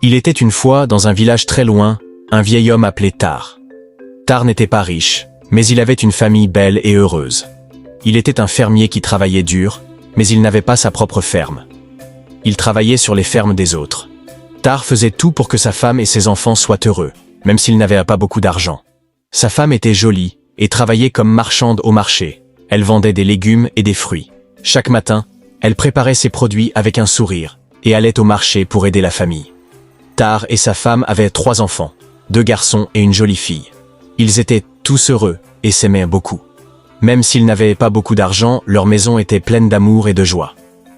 Il était une fois, dans un village très loin, un vieil homme appelé Tar. Tar n'était pas riche, mais il avait une famille belle et heureuse. Il était un fermier qui travaillait dur, mais il n'avait pas sa propre ferme. Il travaillait sur les fermes des autres. Tar faisait tout pour que sa femme et ses enfants soient heureux, même s'il n'avait pas beaucoup d'argent. Sa femme était jolie et travaillait comme marchande au marché. Elle vendait des légumes et des fruits. Chaque matin, elle préparait ses produits avec un sourire et allait au marché pour aider la famille. Tar et sa femme avaient 3 enfants, 2 garçons et une jolie fille. Ils étaient tous heureux et s'aimaient beaucoup. Même s'ils n'avaient pas beaucoup d'argent, leur maison était pleine d'amour et de joie.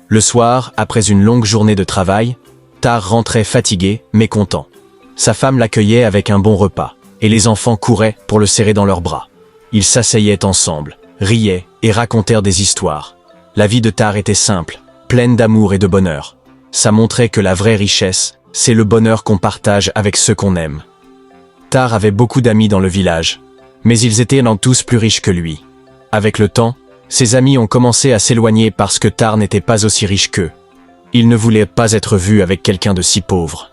Le soir, après une longue journée de travail, Tar rentrait fatigué mais content. Sa femme l'accueillait avec un bon repas, et les enfants couraient pour le serrer dans leurs bras. Ils s'asseyaient ensemble, riaient et racontèrent des histoires. La vie de Tar était simple, pleine d'amour et de bonheur. Ça montrait que la vraie richesse, c'est le bonheur qu'on partage avec ceux qu'on aime. Tar avait beaucoup d'amis dans le village, mais ils étaient tous plus riches que lui. Avec le temps, ses amis ont commencé à s'éloigner parce que Tar n'était pas aussi riche qu'eux. Il ne voulait pas être vu avec quelqu'un de si pauvre.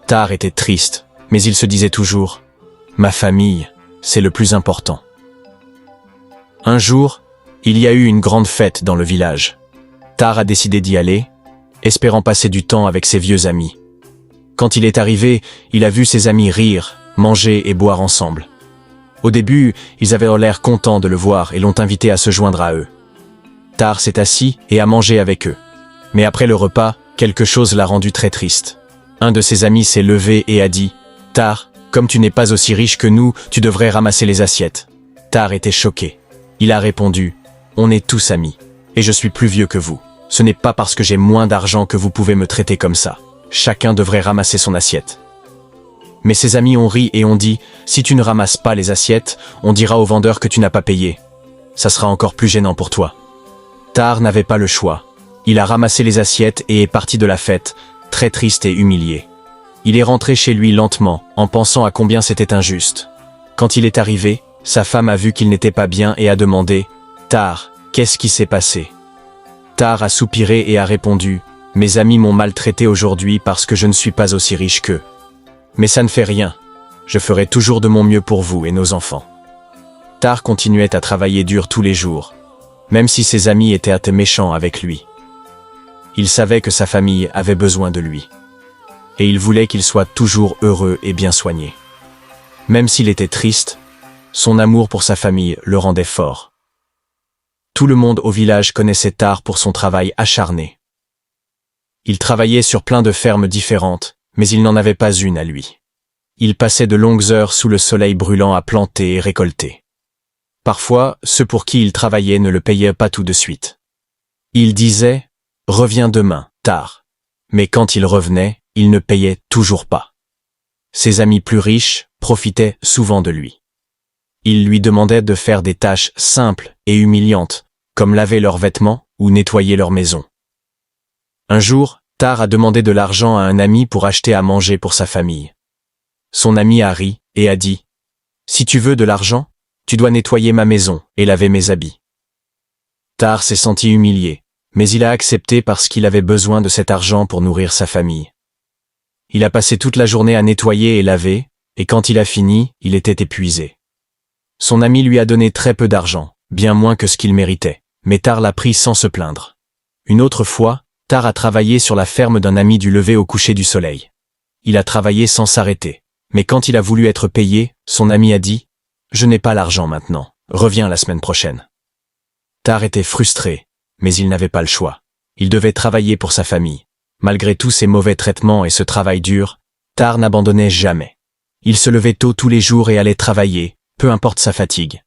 Tar était triste, mais il se disait toujours « Ma famille, c'est le plus important ». Un jour, il y a eu une grande fête dans le village. Tar a décidé d'y aller, espérant passer du temps avec ses vieux amis. Quand il est arrivé, il a vu ses amis rire, manger et boire ensemble. Au début, ils avaient l'air contents de le voir et l'ont invité à se joindre à eux. Tar s'est assis et a mangé avec eux. Mais après le repas, quelque chose l'a rendu très triste. Un de ses amis s'est levé et a dit « Tar, comme tu n'es pas aussi riche que nous, tu devrais ramasser les assiettes. » Tar était choqué. Il a répondu « On est tous amis, et je suis plus vieux que vous. Ce n'est pas parce que j'ai moins d'argent que vous pouvez me traiter comme ça. Chacun devrait ramasser son assiette. » Mais ses amis ont ri et ont dit « Si tu ne ramasses pas les assiettes, on dira au vendeur que tu n'as pas payé. Ça sera encore plus gênant pour toi. » Tar n'avait pas le choix. Il a ramassé les assiettes et est parti de la fête, très triste et humilié. Il est rentré chez lui lentement, en pensant à combien c'était injuste. Quand il est arrivé, sa femme a vu qu'il n'était pas bien et a demandé « Tar, qu'est-ce qui s'est passé ?» Tar a soupiré et a répondu « Mes amis m'ont maltraité aujourd'hui parce que je ne suis pas aussi riche qu'eux. Mais ça ne fait rien. Je ferai toujours de mon mieux pour vous et nos enfants. » Tar continuait à travailler dur tous les jours, même si ses amis étaient méchants avec lui. Il savait que sa famille avait besoin de lui. Et il voulait qu'il soit toujours heureux et bien soigné. Même s'il était triste, son amour pour sa famille le rendait fort. Tout le monde au village connaissait Tar pour son travail acharné. Il travaillait sur plein de fermes différentes, mais il n'en avait pas une à lui. Il passait de longues heures sous le soleil brûlant à planter et récolter. Parfois, ceux pour qui il travaillait ne le payaient pas tout de suite. Il disait « Reviens demain, Tar ». Mais quand il revenait, il ne payait toujours pas. Ses amis plus riches profitaient souvent de lui. Ils lui demandaient de faire des tâches simples et humiliantes, comme laver leurs vêtements ou nettoyer leur maison. Un jour, Tar a demandé de l'argent à un ami pour acheter à manger pour sa famille. Son ami a ri et a dit « Si tu veux de l'argent, tu dois nettoyer ma maison et laver mes habits. » Tar s'est senti humilié, mais il a accepté parce qu'il avait besoin de cet argent pour nourrir sa famille. Il a passé toute la journée à nettoyer et laver, et quand il a fini, il était épuisé. Son ami lui a donné très peu d'argent, bien moins que ce qu'il méritait, mais Tar l'a pris sans se plaindre. Une autre fois, Tar a travaillé sur la ferme d'un ami du lever au coucher du soleil. Il a travaillé sans s'arrêter, mais quand il a voulu être payé, son ami a dit « Je n'ai pas l'argent maintenant, reviens la semaine prochaine. » Tar était frustré, mais il n'avait pas le choix. Il devait travailler pour sa famille. Malgré tous ses mauvais traitements et ce travail dur, Tar n'abandonnait jamais. Il se levait tôt tous les jours et allait travailler, peu importe sa fatigue.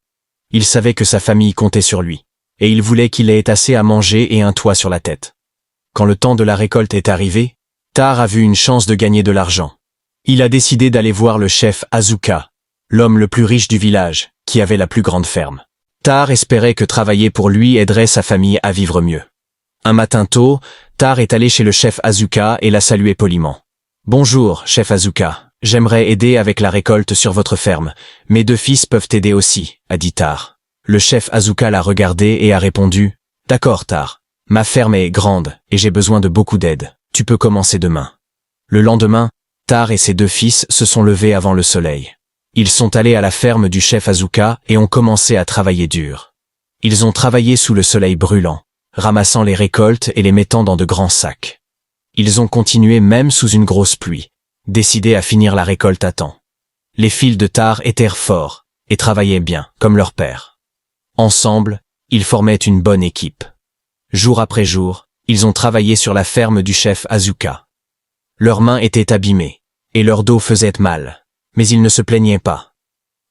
Il savait que sa famille comptait sur lui, et il voulait qu'il ait assez à manger et un toit sur la tête. Quand le temps de la récolte est arrivé, Tar a vu une chance de gagner de l'argent. Il a décidé d'aller voir le chef Azuka, l'homme le plus riche du village, qui avait la plus grande ferme. Tar espérait que travailler pour lui aiderait sa famille à vivre mieux. Un matin tôt, Tar est allé chez le chef Azuka et l'a salué poliment. « Bonjour, chef Azuka, j'aimerais aider avec la récolte sur votre ferme. Mes 2 fils peuvent aider aussi, » a dit Tar. Le chef Azuka l'a regardé et a répondu « D'accord, Tar. Ma ferme est grande et j'ai besoin de beaucoup d'aide. Tu peux commencer demain. » Le lendemain, Tar et ses 2 fils se sont levés avant le soleil. Ils sont allés à la ferme du chef Asuka et ont commencé à travailler dur. Ils ont travaillé sous le soleil brûlant, ramassant les récoltes et les mettant dans de grands sacs. Ils ont continué même sous une grosse pluie, décidés à finir la récolte à temps. Les fils de Tar étaient forts et travaillaient bien, comme leur père. Ensemble, ils formaient une bonne équipe. Jour après jour, ils ont travaillé sur la ferme du chef Asuka. Leurs mains étaient abîmées, et leur dos faisait mal, mais ils ne se plaignaient pas.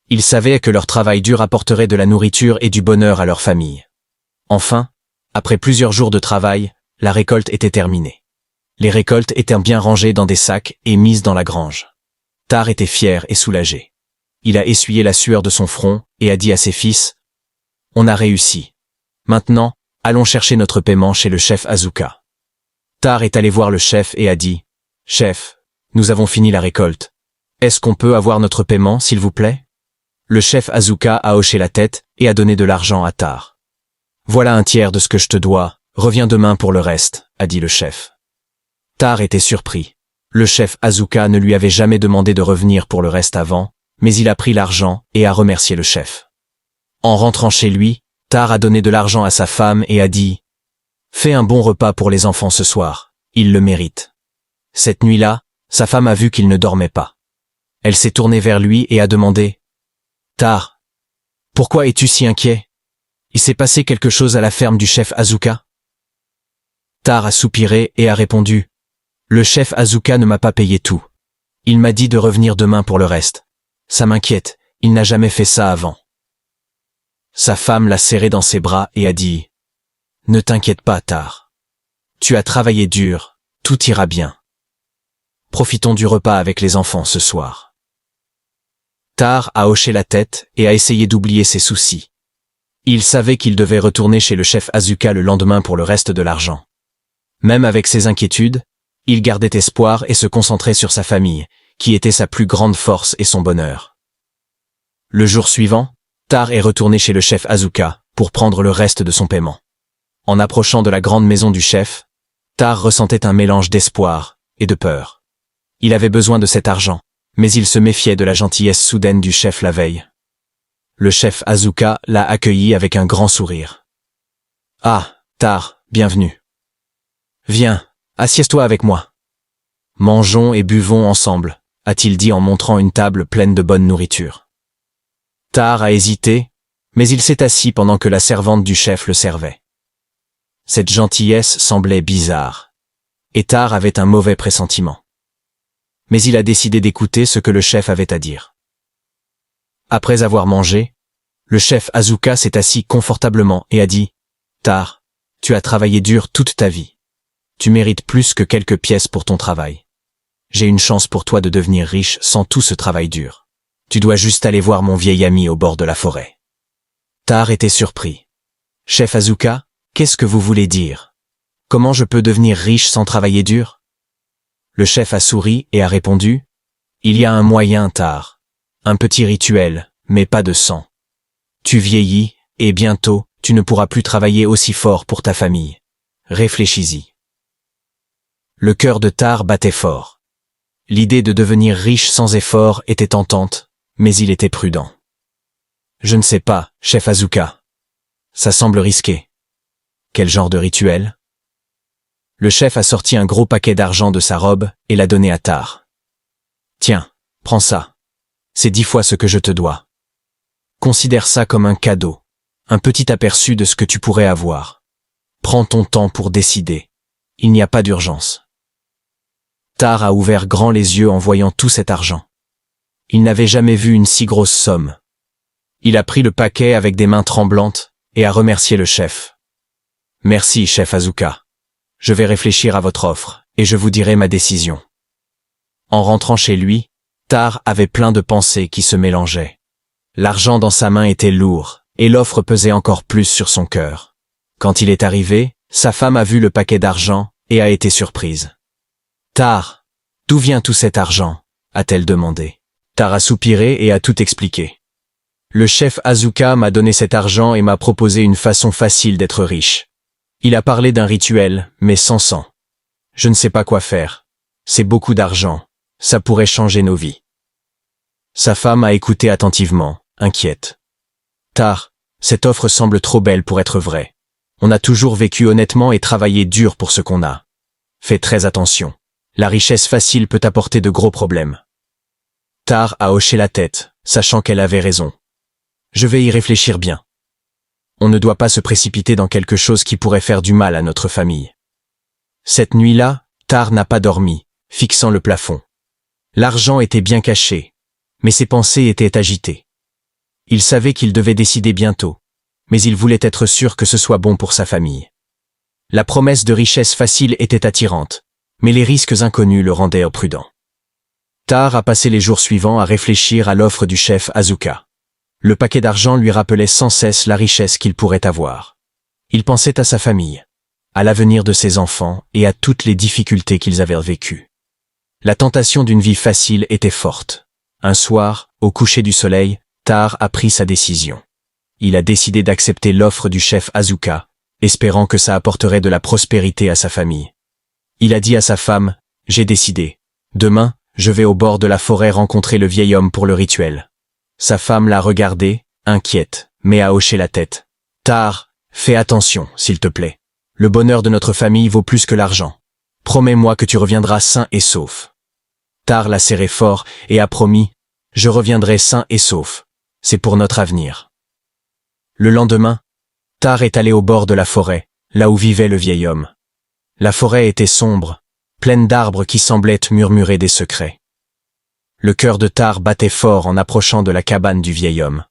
Ils savaient que leur travail dur apporterait de la nourriture et du bonheur à leur famille. Enfin, après plusieurs jours de travail, la récolte était terminée. Les récoltes étaient bien rangées dans des sacs et mises dans la grange. Tar était fier et soulagé. Il a essuyé la sueur de son front et a dit à ses fils « On a réussi. Maintenant, allons chercher notre paiement chez le chef Asuka. » Tar est allé voir le chef et a dit « Chef, nous avons fini la récolte. Est-ce qu'on peut avoir notre paiement, s'il vous plaît ?» Le chef Asuka a hoché la tête et a donné de l'argent à Tar. « Voilà 1/3 de ce que je te dois, reviens demain pour le reste, » a dit le chef. Tar était surpris. Le chef Asuka ne lui avait jamais demandé de revenir pour le reste avant, mais il a pris l'argent et a remercié le chef. En rentrant chez lui, Tar a donné de l'argent à sa femme et a dit « Fais un bon repas pour les enfants ce soir, ils le méritent. » Cette nuit-là, sa femme a vu qu'il ne dormait pas. Elle s'est tournée vers lui et a demandé « Tar, pourquoi es-tu si inquiet? Il s'est passé quelque chose à la ferme du chef Asuka ?» Tar a soupiré et a répondu « Le chef Asuka ne m'a pas payé tout. Il m'a dit de revenir demain pour le reste. Ça m'inquiète, il n'a jamais fait ça avant. » Sa femme l'a serré dans ses bras et a dit « Ne t'inquiète pas, Tar. Tu as travaillé dur, tout ira bien. Profitons du repas avec les enfants ce soir. » Tar a hoché la tête et a essayé d'oublier ses soucis. Il savait qu'il devait retourner chez le chef Asuka le lendemain pour le reste de l'argent. Même avec ses inquiétudes, il gardait espoir et se concentrait sur sa famille, qui était sa plus grande force et son bonheur. Le jour suivant, Tar est retourné chez le chef Asuka pour prendre le reste de son paiement. En approchant de la grande maison du chef, Tar ressentait un mélange d'espoir et de peur. Il avait besoin de cet argent, mais il se méfiait de la gentillesse soudaine du chef la veille. Le chef Asuka l'a accueilli avec un grand sourire. « Ah, Tar, bienvenue. Viens, assieds-toi avec moi. Mangeons et buvons ensemble, » a-t-il dit en montrant une table pleine de bonne nourriture. Tar a hésité, mais il s'est assis pendant que la servante du chef le servait. Cette gentillesse semblait bizarre, et Tar avait un mauvais pressentiment. Mais il a décidé d'écouter ce que le chef avait à dire. Après avoir mangé, le chef Asuka s'est assis confortablement et a dit « Tar, tu as travaillé dur toute ta vie. Tu mérites plus que quelques pièces pour ton travail. J'ai une chance pour toi de devenir riche sans tout ce travail dur. Tu dois juste aller voir mon vieil ami au bord de la forêt. » Tar était surpris. « Chef Asuka, qu'est-ce que vous voulez dire? Comment je peux devenir riche sans travailler dur ?» Le chef a souri et a répondu « Il y a un moyen, Tar. Un petit rituel, mais pas de sang. Tu vieillis, et bientôt, tu ne pourras plus travailler aussi fort pour ta famille. Réfléchis-y. » Le cœur de Tar battait fort. L'idée de devenir riche sans effort était tentante, mais il était prudent. « Je ne sais pas, chef Asuka. Ça semble risqué. Quel genre de rituel ?» Le chef a sorti un gros paquet d'argent de sa robe et l'a donné à Tar. « Tiens, prends ça. C'est 10 fois ce que je te dois. Considère ça comme un cadeau, un petit aperçu de ce que tu pourrais avoir. Prends ton temps pour décider. Il n'y a pas d'urgence. » Tar a ouvert grand les yeux en voyant tout cet argent. Il n'avait jamais vu une si grosse somme. Il a pris le paquet avec des mains tremblantes et a remercié le chef. « Merci, chef Asuka. Je vais réfléchir à votre offre et je vous dirai ma décision. » En rentrant chez lui, Tar avait plein de pensées qui se mélangeaient. L'argent dans sa main était lourd et l'offre pesait encore plus sur son cœur. Quand il est arrivé, sa femme a vu le paquet d'argent et a été surprise. « Tar, d'où vient tout cet argent ?» a-t-elle demandé. Tar a soupiré et a tout expliqué. « Le chef Asuka m'a donné cet argent et m'a proposé une façon facile d'être riche. Il a parlé d'un rituel, mais sans sang. Je ne sais pas quoi faire. C'est beaucoup d'argent, Ça pourrait changer nos vies. Sa femme a écouté attentivement, inquiète. Tar, cette offre semble trop belle pour être vraie. On a toujours vécu honnêtement et travaillé dur pour ce qu'on a. Fais très attention. La richesse facile peut apporter de gros problèmes. Tar a hoché la tête, sachant qu'elle avait raison. Je vais y réfléchir bien. On ne doit pas se précipiter dans quelque chose qui pourrait faire du mal à notre famille. Cette nuit-là, Tar n'a pas dormi, fixant le plafond. L'argent était bien caché, mais ses pensées étaient agitées. Il savait qu'il devait décider bientôt, mais il voulait être sûr que ce soit bon pour sa famille. La promesse de richesse facile était attirante, mais les risques inconnus le rendaient imprudent. Tar a passé les jours suivants à réfléchir à l'offre du chef Asuka. Le paquet d'argent lui rappelait sans cesse la richesse qu'il pourrait avoir. Il pensait à sa famille, à l'avenir de ses enfants et à toutes les difficultés qu'ils avaient vécues. La tentation d'une vie facile était forte. Un soir, au coucher du soleil, Tar a pris sa décision. Il a décidé d'accepter l'offre du chef Asuka, espérant que ça apporterait de la prospérité à sa famille. Il a dit à sa femme, « J'ai décidé. Demain, je vais au bord de la forêt rencontrer le vieil homme pour le rituel. » Sa femme l'a regardé, inquiète, mais a hoché la tête. « Tar, fais attention, s'il te plaît. Le bonheur de notre famille vaut plus que l'argent. Promets-moi que tu reviendras sain et sauf. » Tar l'a serré fort et a promis, « Je reviendrai sain et sauf. C'est pour notre avenir. » Le lendemain, Tar est allé au bord de la forêt, là où vivait le vieil homme. La forêt était sombre, pleine d'arbres qui semblaient murmurer des secrets. Le cœur de Tar battait fort en approchant de la cabane du vieil homme.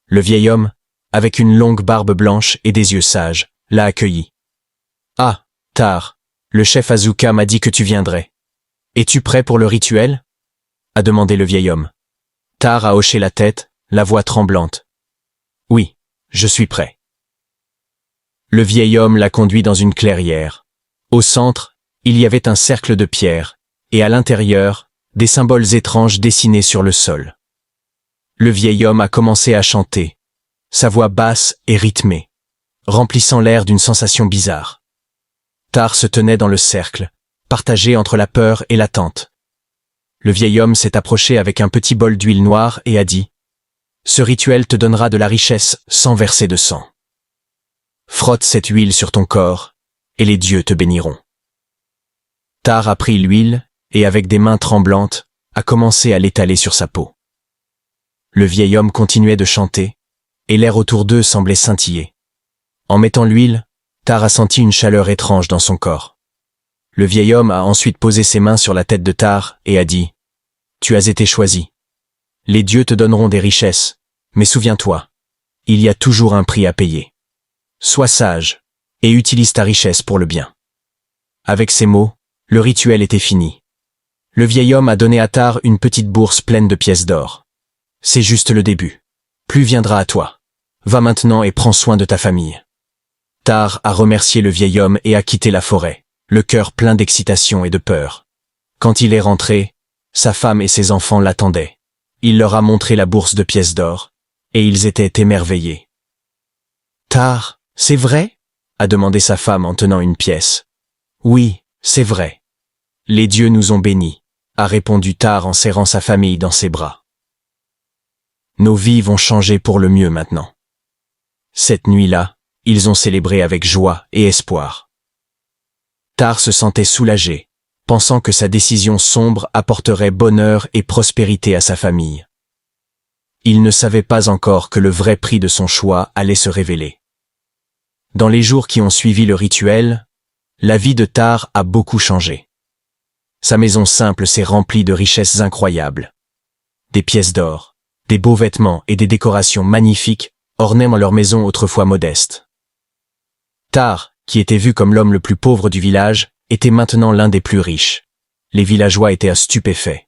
Le vieil homme, avec une longue barbe blanche et des yeux sages, l'a accueilli. « Ah, Tar, le chef Asuka m'a dit que tu viendrais. Es-tu prêt pour le rituel ?» a demandé le vieil homme. Tar a hoché la tête, la voix tremblante. « Oui, je suis prêt. » Le vieil homme l'a conduit dans une clairière. Au centre, il y avait un cercle de pierre, et à l'intérieur, des symboles étranges dessinés sur le sol. Le vieil homme a commencé à chanter, sa voix basse et rythmée, remplissant l'air d'une sensation bizarre. Tar se tenait dans le cercle, partagé entre la peur et l'attente. Le vieil homme s'est approché avec un petit bol d'huile noire et a dit « Ce rituel te donnera de la richesse sans verser de sang. Frotte cette huile sur ton corps, et les dieux te béniront. » Tar a pris l'huile, et avec des mains tremblantes, a commencé à l'étaler sur sa peau. Le vieil homme continuait de chanter, et l'air autour d'eux semblait scintiller. En mettant l'huile, Tar a senti une chaleur étrange dans son corps. Le vieil homme a ensuite posé ses mains sur la tête de Tar et a dit « Tu as été choisi. Les dieux te donneront des richesses, mais souviens-toi, il y a toujours un prix à payer. Sois sage, et utilise ta richesse pour le bien. » Avec ces mots, le rituel était fini. Le vieil homme a donné à Tar une petite bourse pleine de pièces d'or. « C'est juste le début. Plus viendra à toi. Va maintenant et prends soin de ta famille. » Tar a remercié le vieil homme et a quitté la forêt, le cœur plein d'excitation et de peur. Quand il est rentré, sa femme et ses enfants l'attendaient. Il leur a montré la bourse de pièces d'or, et ils étaient émerveillés. « Tar, c'est vrai ?» a demandé sa femme en tenant une pièce. « Oui, c'est vrai. Les dieux nous ont bénis, » a répondu Tar en serrant sa famille dans ses bras. Nos vies vont changer pour le mieux maintenant. Cette nuit-là, ils ont célébré avec joie et espoir. Tar se sentait soulagé, pensant que sa décision sombre apporterait bonheur et prospérité à sa famille. Il ne savait pas encore que le vrai prix de son choix allait se révéler. Dans les jours qui ont suivi le rituel, la vie de Tar a beaucoup changé. Sa maison simple s'est remplie de richesses incroyables. Des pièces d'or, des beaux vêtements et des décorations magnifiques ornaient leur maison autrefois modeste. Tar, qui était vu comme l'homme le plus pauvre du village, était maintenant l'un des plus riches. Les villageois étaient stupéfaits.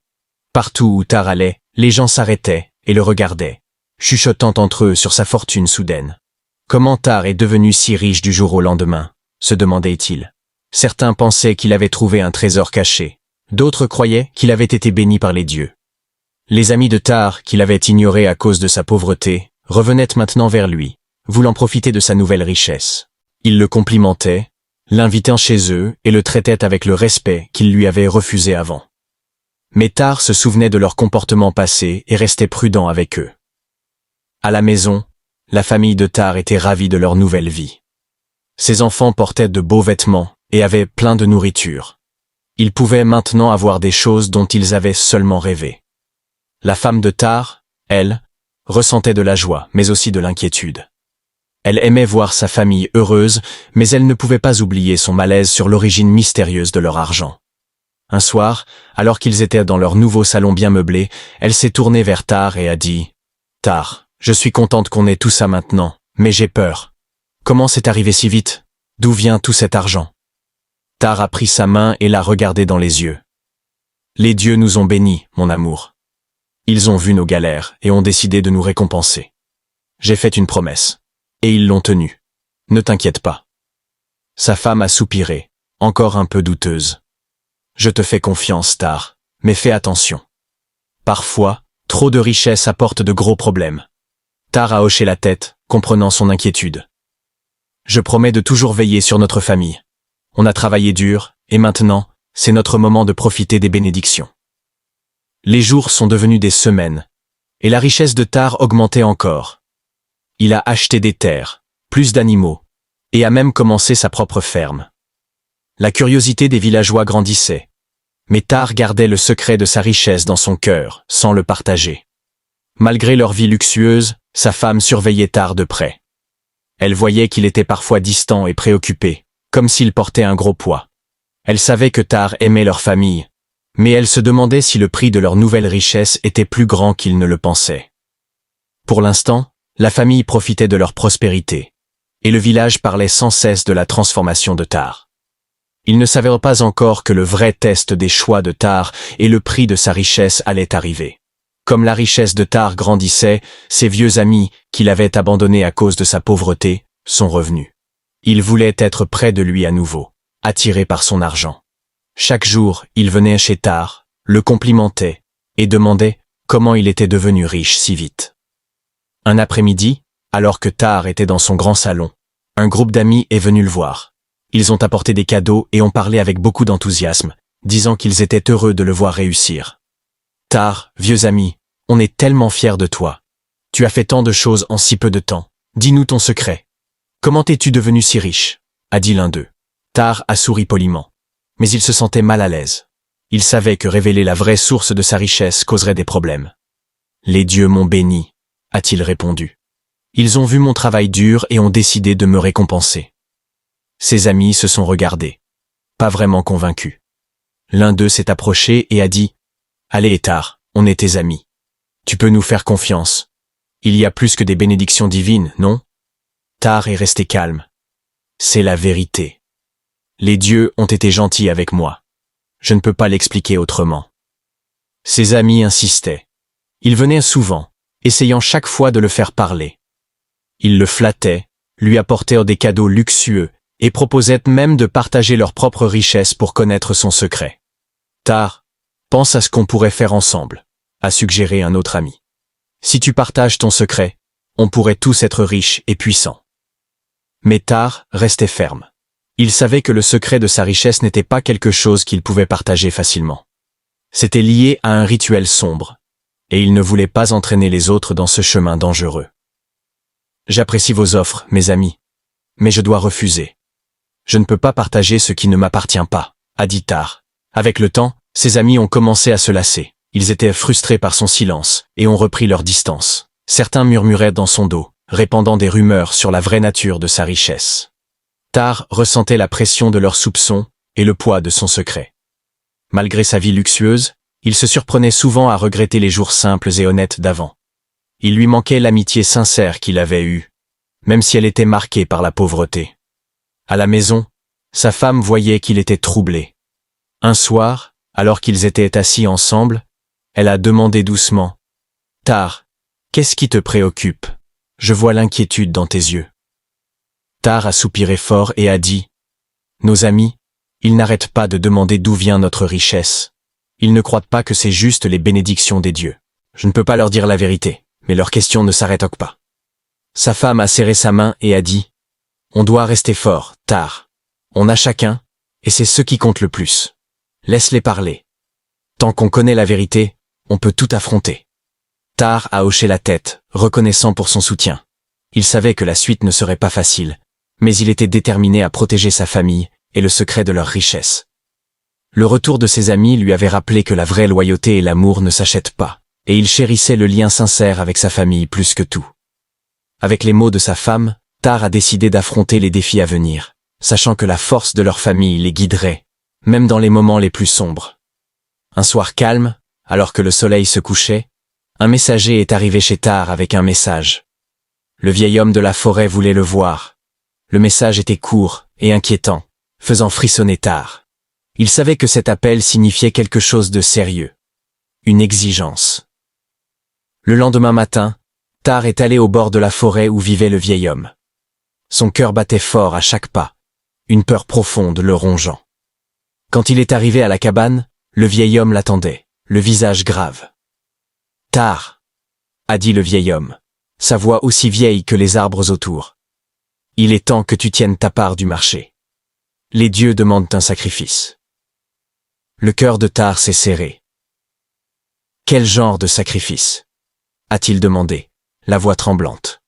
Partout où Tar allait, les gens s'arrêtaient et le regardaient, chuchotant entre eux sur sa fortune soudaine. Comment Tar est devenu si riche du jour au lendemain, se demandait-il. Certains pensaient qu'il avait trouvé un trésor caché, d'autres croyaient qu'il avait été béni par les dieux. Les amis de Tar, qu'il avait ignorés à cause de sa pauvreté, revenaient maintenant vers lui, voulant profiter de sa nouvelle richesse. Ils le complimentaient, l'invitaient chez eux et le traitaient avec le respect qu'il lui avait refusé avant. Mais Tar se souvenait de leur comportement passé et restait prudent avec eux. À la maison, la famille de Tar était ravie de leur nouvelle vie. Ses enfants portaient de beaux vêtements et avaient plein de nourriture. Ils pouvaient maintenant avoir des choses dont ils avaient seulement rêvé. La femme de Tar, elle, ressentait de la joie, mais aussi de l'inquiétude. Elle aimait voir sa famille heureuse, mais elle ne pouvait pas oublier son malaise sur l'origine mystérieuse de leur argent. Un soir, alors qu'ils étaient dans leur nouveau salon bien meublé, elle s'est tournée vers Tar et a dit « Tar, je suis contente qu'on ait tout ça maintenant, mais j'ai peur. Comment c'est arrivé si vite? D'où vient tout cet argent ?» Tar a pris sa main et l'a regardée dans les yeux. « Les dieux nous ont bénis, mon amour. Ils ont vu nos galères et ont décidé de nous récompenser. J'ai fait une promesse. Et ils l'ont tenue. Ne t'inquiète pas. » Sa femme a soupiré, encore un peu douteuse. « Je te fais confiance, Tar, mais fais attention. Parfois, trop de richesse apporte de gros problèmes. » Tar a hoché la tête, comprenant son inquiétude. « Je promets de toujours veiller sur notre famille. On a travaillé dur, et maintenant, c'est notre moment de profiter des bénédictions. » Les jours sont devenus des semaines, et la richesse de Tar augmentait encore. Il a acheté des terres, plus d'animaux, et a même commencé sa propre ferme. La curiosité des villageois grandissait, mais Tar gardait le secret de sa richesse dans son cœur, sans le partager. Malgré leur vie luxueuse, sa femme surveillait Tar de près. Elle voyait qu'il était parfois distant et préoccupé, comme s'il portait un gros poids. Elle savait que Tar aimait leur famille, mais elle se demandait si le prix de leur nouvelle richesse était plus grand qu'il ne le pensait. Pour l'instant, la famille profitait de leur prospérité, et le village parlait sans cesse de la transformation de Tar. Ils ne savaient pas encore que le vrai test des choix de Tar et le prix de sa richesse allait arriver. Comme la richesse de Tar grandissait, ses vieux amis, qu'il avait abandonnés à cause de sa pauvreté, sont revenus. Ils voulaient être près de lui à nouveau, attirés par son argent. Chaque jour, ils venaient chez Tar, le complimentaient, et demandaient comment il était devenu riche si vite. Un après-midi, alors que Tar était dans son grand salon, un groupe d'amis est venu le voir. Ils ont apporté des cadeaux et ont parlé avec beaucoup d'enthousiasme, disant qu'ils étaient heureux de le voir réussir. « Tar, vieux ami, on est tellement fiers de toi. Tu as fait tant de choses en si peu de temps. Dis-nous ton secret. Comment es-tu devenu si riche ?» a dit l'un d'eux. Tar a souri poliment, mais il se sentait mal à l'aise. Il savait que révéler la vraie source de sa richesse causerait des problèmes. « Les dieux m'ont béni, » a-t-il répondu. « Ils ont vu mon travail dur et ont décidé de me récompenser. » Ses amis se sont regardés, pas vraiment convaincus. L'un d'eux s'est approché et a dit « Allez, Tar, on est tes amis. Tu peux nous faire confiance. Il y a plus que des bénédictions divines, non ?» Tar est resté calme. « C'est la vérité. Les dieux ont été gentils avec moi. Je ne peux pas l'expliquer autrement. » Ses amis insistaient. Ils venaient souvent, essayant chaque fois de le faire parler. Ils le flattaient, lui apportaient des cadeaux luxueux et proposaient même de partager leur propre richesse pour connaître son secret. « Tar, pense à ce qu'on pourrait faire ensemble, » a suggéré un autre ami. « Si tu partages ton secret, on pourrait tous être riches et puissants. » Mais Tar restait ferme. Il savait que le secret de sa richesse n'était pas quelque chose qu'il pouvait partager facilement. C'était lié à un rituel sombre, et il ne voulait pas entraîner les autres dans ce chemin dangereux. « J'apprécie vos offres, mes amis, mais je dois refuser. Je ne peux pas partager ce qui ne m'appartient pas, » a dit Tar. Avec le temps, ses amis ont commencé à se lasser. Ils étaient frustrés par son silence et ont repris leur distance. Certains murmuraient dans son dos, répandant des rumeurs sur la vraie nature de sa richesse. Tar ressentait la pression de leurs soupçons et le poids de son secret. Malgré sa vie luxueuse, il se surprenait souvent à regretter les jours simples et honnêtes d'avant. Il lui manquait l'amitié sincère qu'il avait eue, même si elle était marquée par la pauvreté. À la maison, sa femme voyait qu'il était troublé. Un soir, alors qu'ils étaient assis ensemble, elle a demandé doucement « Tar, qu'est-ce qui te préoccupe? Je vois l'inquiétude dans tes yeux. » Tar a soupiré fort et a dit « Nos amis, ils n'arrêtent pas de demander d'où vient notre richesse. Ils ne croient pas que c'est juste les bénédictions des dieux. Je ne peux pas leur dire la vérité, mais leurs questions ne s'arrêtent pas. » Sa femme a serré sa main et a dit « On doit rester fort, Tar. On a chacun, et c'est ce qui compte le plus. Laisse-les parler. » Tant qu'on connaît la vérité, on peut tout affronter. Tar a hoché la tête, reconnaissant pour son soutien. Il savait que la suite ne serait pas facile, mais il était déterminé à protéger sa famille et le secret de leur richesse. Le retour de ses amis lui avait rappelé que la vraie loyauté et l'amour ne s'achètent pas, et il chérissait le lien sincère avec sa famille plus que tout. Avec les mots de sa femme, Tar a décidé d'affronter les défis à venir, sachant que la force de leur famille les guiderait, même dans les moments les plus sombres. Un soir calme, alors que le soleil se couchait, un messager est arrivé chez Tar avec un message. Le vieil homme de la forêt voulait le voir. Le message était court et inquiétant, faisant frissonner Tar. Il savait que cet appel signifiait quelque chose de sérieux. Une exigence. Le lendemain matin, Tar est allé au bord de la forêt où vivait le vieil homme. Son cœur battait fort à chaque pas, une peur profonde le rongeant. Quand il est arrivé à la cabane, le vieil homme l'attendait, le visage grave. « Tar !» a dit le vieil homme, sa voix aussi vieille que les arbres autour. « Il est temps que tu tiennes ta part du marché. Les dieux demandent un sacrifice. » Le cœur de Tar s'est serré. « Quel genre de sacrifice ?» a-t-il demandé, la voix tremblante.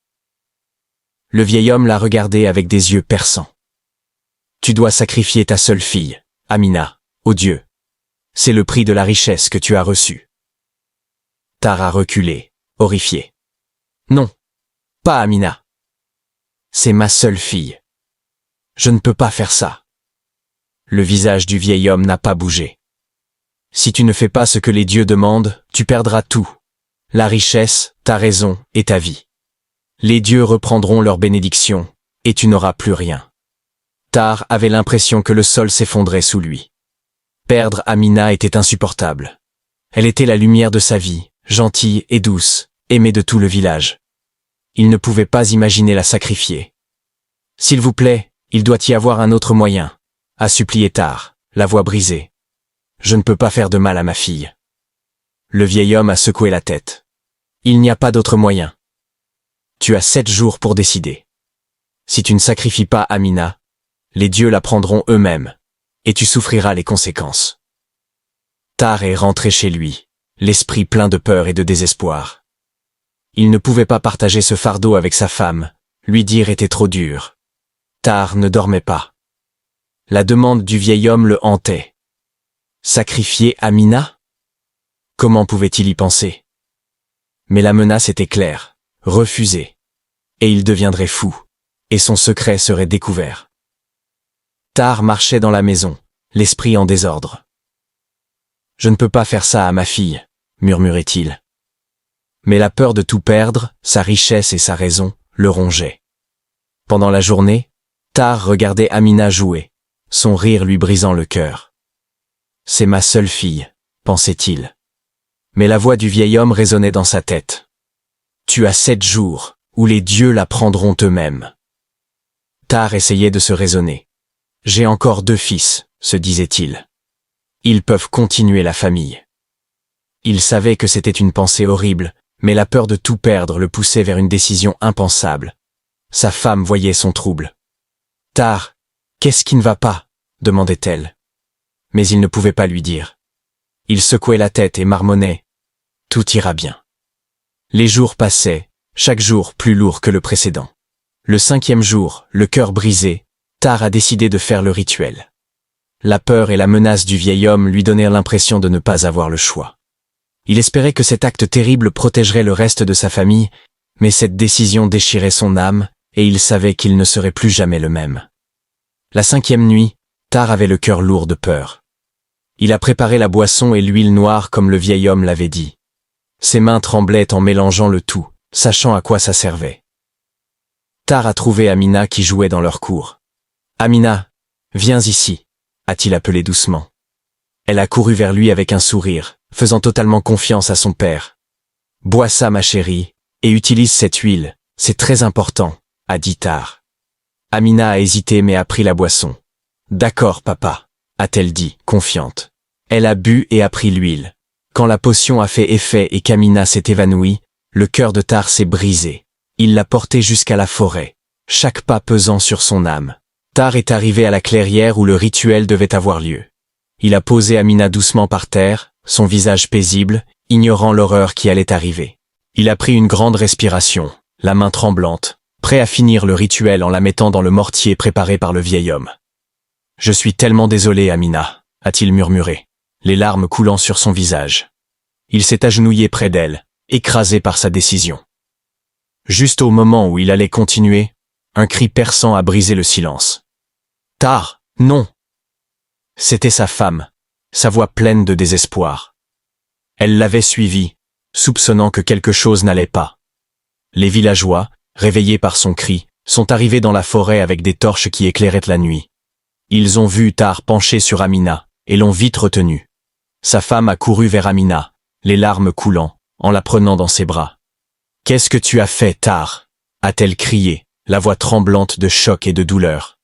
Le vieil homme l'a regardé avec des yeux perçants. « Tu dois sacrifier ta seule fille, Amina, aux dieux. C'est le prix de la richesse que tu as reçue. » Tar a reculé, horrifié. « Non, pas Amina. C'est ma seule fille. Je ne peux pas faire ça. » Le visage du vieil homme n'a pas bougé. « Si tu ne fais pas ce que les dieux demandent, tu perdras tout. La richesse, ta raison et ta vie. Les dieux reprendront leur bénédiction, et tu n'auras plus rien. » Tar avait l'impression que le sol s'effondrait sous lui. Perdre Amina était insupportable. Elle était la lumière de sa vie, gentille et douce, aimée de tout le village. Il ne pouvait pas imaginer la sacrifier. « S'il vous plaît, il doit y avoir un autre moyen, » a supplié Tar, la voix brisée. « Je ne peux pas faire de mal à ma fille. » Le vieil homme a secoué la tête. « Il n'y a pas d'autre moyen. Tu as 7 jours pour décider. Si tu ne sacrifies pas Amina, les dieux la prendront eux-mêmes, et tu souffriras les conséquences. » Tar est rentré chez lui, l'esprit plein de peur et de désespoir. Il ne pouvait pas partager ce fardeau avec sa femme, lui dire était trop dur. Tar ne dormait pas. La demande du vieil homme le hantait. Sacrifier Amina ? Comment pouvait-il y penser? Mais la menace était claire, refusée. Et il deviendrait fou, et son secret serait découvert. Tar marchait dans la maison, l'esprit en désordre. « Je ne peux pas faire ça à ma fille, » murmurait-il. Mais la peur de tout perdre, sa richesse et sa raison, le rongeaient. Pendant la journée, Tar regardait Amina jouer, son rire lui brisant le cœur. « C'est ma seule fille, » pensait-il. Mais la voix du vieil homme résonnait dans sa tête. « Tu as 7 jours, où les dieux la prendront eux-mêmes. » Tar essayait de se raisonner. « J'ai encore 2 fils, » se disait-il. « Ils peuvent continuer la famille. » Il savait que c'était une pensée horrible, mais la peur de tout perdre le poussait vers une décision impensable. Sa femme voyait son trouble. « Tar, qu'est-ce qui ne va pas ?» demandait-elle. Mais il ne pouvait pas lui dire. Il secouait la tête et marmonnait. « Tout ira bien. » Les jours passaient, chaque jour plus lourd que le précédent. Le 5e jour, le cœur brisé, Tar a décidé de faire le rituel. La peur et la menace du vieil homme lui donnèrent l'impression de ne pas avoir le choix. Il espérait que cet acte terrible protégerait le reste de sa famille, mais cette décision déchirait son âme, et il savait qu'il ne serait plus jamais le même. La 5e nuit, Tar avait le cœur lourd de peur. Il a préparé la boisson et l'huile noire comme le vieil homme l'avait dit. Ses mains tremblaient en mélangeant le tout, sachant à quoi ça servait. Tar a trouvé Amina qui jouait dans leur cour. « Amina, viens ici » a-t-il appelé doucement. Elle a couru vers lui avec un sourire, faisant totalement confiance à son père. « Bois ça, ma chérie, et utilise cette huile, c'est très important » a dit Tar. Amina a hésité mais a pris la boisson. « D'accord, papa » a-t-elle dit, confiante. Elle a bu et a pris l'huile. Quand la potion a fait effet et qu'Amina s'est évanouie, le cœur de Tar s'est brisé. Il l'a portée jusqu'à la forêt, chaque pas pesant sur son âme. Tar est arrivé à la clairière où le rituel devait avoir lieu. Il a posé Amina doucement par terre, son visage paisible, ignorant l'horreur qui allait arriver. Il a pris une grande respiration, la main tremblante, prêt à finir le rituel en la mettant dans le mortier préparé par le vieil homme. « Je suis tellement désolé, Amina », a-t-il murmuré, les larmes coulant sur son visage. Il s'est agenouillé près d'elle, écrasé par sa décision. Juste au moment où il allait continuer, un cri perçant a brisé le silence. « Tar, non !» C'était sa femme, sa voix pleine de désespoir. Elle l'avait suivi, soupçonnant que quelque chose n'allait pas. Les villageois, réveillés par son cri, sont arrivés dans la forêt avec des torches qui éclairaient la nuit. Ils ont vu Tar penché sur Amina, et l'ont vite retenu. Sa femme a couru vers Amina, les larmes coulant, en la prenant dans ses bras. « Qu'est-ce que tu as fait, Tar ?» a-t-elle crié, la voix tremblante de choc et de douleur.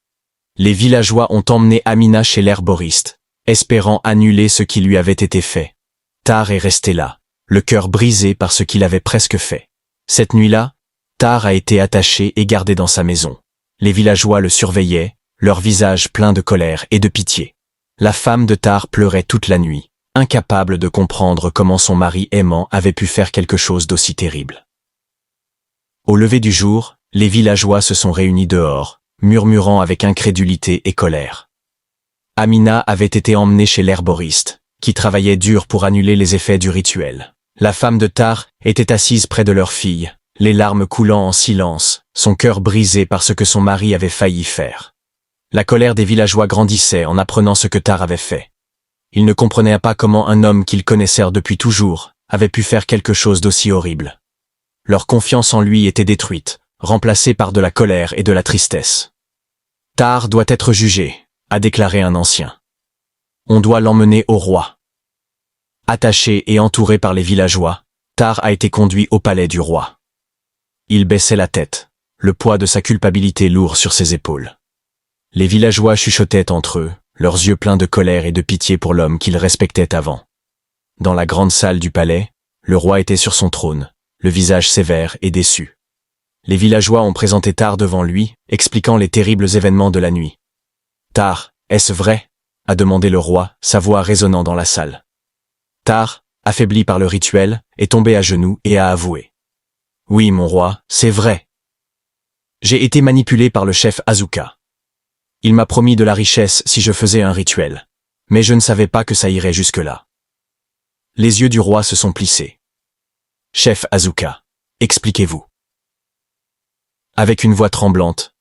Les villageois ont emmené Amina chez l'herboriste, espérant annuler ce qui lui avait été fait. Tar est resté là, le cœur brisé par ce qu'il avait presque fait. Cette nuit-là, Tar a été attaché et gardé dans sa maison. Les villageois le surveillaient, leur visage plein de colère et de pitié. La femme de Tar pleurait toute la nuit, incapable de comprendre comment son mari aimant avait pu faire quelque chose d'aussi terrible. Au lever du jour, les villageois se sont réunis dehors, murmurant avec incrédulité et colère. Amina avait été emmenée chez l'herboriste, qui travaillait dur pour annuler les effets du rituel. La femme de Tar était assise près de leur fille, les larmes coulant en silence, son cœur brisé par ce que son mari avait failli faire. La colère des villageois grandissait en apprenant ce que Tar avait fait. Ils ne comprenaient pas comment un homme qu'ils connaissaient depuis toujours avait pu faire quelque chose d'aussi horrible. Leur confiance en lui était détruite, remplacée par de la colère et de la tristesse. « Tar doit être jugé », a déclaré un ancien. « On doit l'emmener au roi. » Attaché et entouré par les villageois, Tar a été conduit au palais du roi. Il baissait la tête, le poids de sa culpabilité lourd sur ses épaules. Les villageois chuchotaient entre eux, leurs yeux pleins de colère et de pitié pour l'homme qu'ils respectaient avant. Dans la grande salle du palais, le roi était sur son trône, le visage sévère et déçu. Les villageois ont présenté Tar devant lui, expliquant les terribles événements de la nuit. « Tar, est-ce vrai ?» a demandé le roi, sa voix résonnant dans la salle. Tar, affaibli par le rituel, est tombé à genoux et a avoué. « Oui, mon roi, c'est vrai. J'ai été manipulé par le chef Asuka. Il m'a promis de la richesse si je faisais un rituel, mais je ne savais pas que ça irait jusque-là. » Les yeux du roi se sont plissés. « Chef Asuka, expliquez-vous. » Avec une voix tremblante,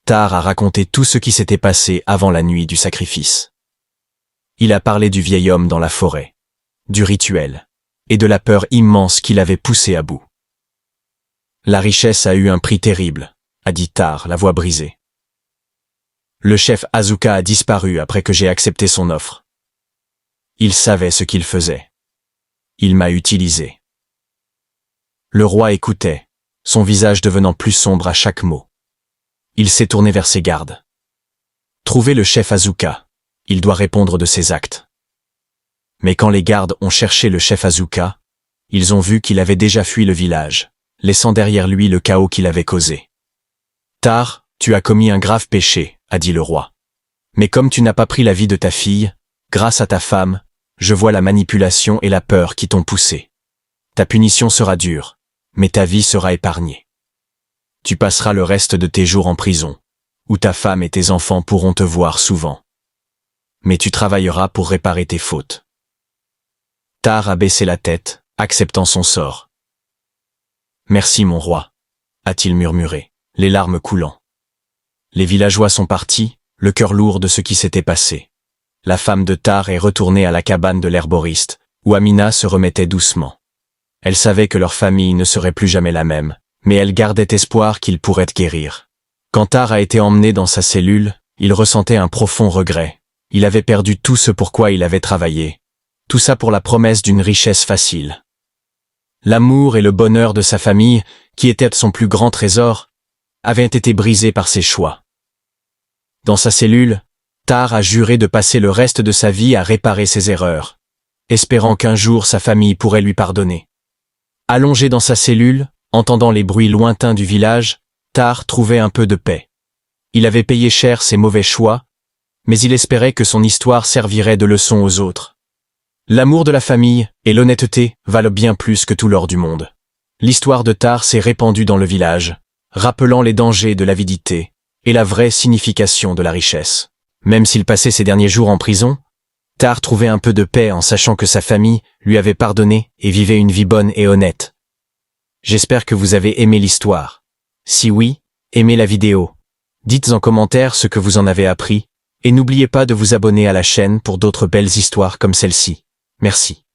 Tar a raconté tout ce qui s'était passé avant la nuit du sacrifice. Il a parlé du vieil homme dans la forêt, du rituel, et de la peur immense qui l'avait poussé à bout. La richesse a eu un prix terrible, a dit Tar, la voix brisée. Le chef Asuka a disparu après que j'ai accepté son offre. Il savait ce qu'il faisait. Il m'a utilisé. Le roi écoutait, son visage devenant plus sombre à chaque mot. Il s'est tourné vers ses gardes. Trouvez le chef Asuka, il doit répondre de ses actes. Mais quand les gardes ont cherché le chef Asuka, ils ont vu qu'il avait déjà fui le village, laissant derrière lui le chaos qu'il avait causé. Tar, tu as commis un grave péché, a dit le roi. Mais comme tu n'as pas pris la vie de ta fille, grâce à ta femme, je vois la manipulation et la peur qui t'ont poussé. Ta punition sera dure, mais ta vie sera épargnée. Tu passeras le reste de tes jours en prison, où ta femme et tes enfants pourront te voir souvent. Mais tu travailleras pour réparer tes fautes. Tar a baissé la tête, acceptant son sort. Merci mon roi, a-t-il murmuré, les larmes coulant. Les villageois sont partis, le cœur lourd de ce qui s'était passé. La femme de Tar est retournée à la cabane de l'herboriste, où Amina se remettait doucement. Elle savait que leur famille ne serait plus jamais la même, mais elle gardait espoir qu'il pourrait guérir. Quand Tar a été emmené dans sa cellule, il ressentait un profond regret. Il avait perdu tout ce pour quoi il avait travaillé. Tout ça pour la promesse d'une richesse facile. L'amour et le bonheur de sa famille, qui était son plus grand trésor, avaient été brisés par ses choix. Dans sa cellule, Tar a juré de passer le reste de sa vie à réparer ses erreurs, espérant qu'un jour sa famille pourrait lui pardonner. Allongé dans sa cellule, entendant les bruits lointains du village, Tar trouvait un peu de paix. Il avait payé cher ses mauvais choix, mais il espérait que son histoire servirait de leçon aux autres. L'amour de la famille et l'honnêteté valent bien plus que tout l'or du monde. L'histoire de Tar s'est répandue dans le village, rappelant les dangers de l'avidité et la vraie signification de la richesse. Même s'il passait ses derniers jours en prison, Tar trouvait un peu de paix en sachant que sa famille lui avait pardonné et vivait une vie bonne et honnête. J'espère que vous avez aimé l'histoire. Si oui, aimez la vidéo. Dites en commentaire ce que vous en avez appris, et n'oubliez pas de vous abonner à la chaîne pour d'autres belles histoires comme celle-ci. Merci.